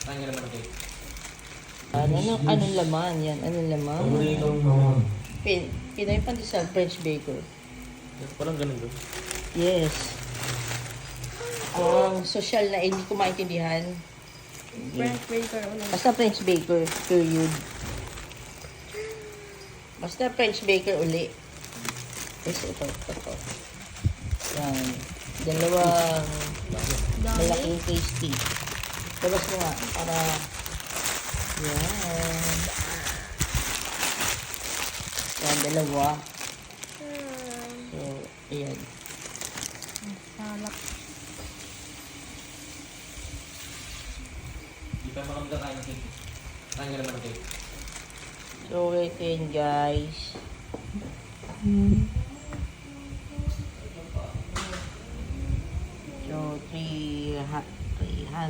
Kaya naman okay. Anong laman yan? Anong laman? Paboritong naman. Pinoy Pandesal French Baker. Parang ganun doon. Yes. Ang social na hindi ko maintindihan. French baker ulit. Basta French Baker, period. Basta French Baker uli. Yes, ito. Yan. Dalawang malaking tasty. Labas mo nga, para... Yan. Yan, dalawa. So, ayan. Salak. Hindi pa makamdakain ng cake. Kaya naman okay. So, wait yun, guys.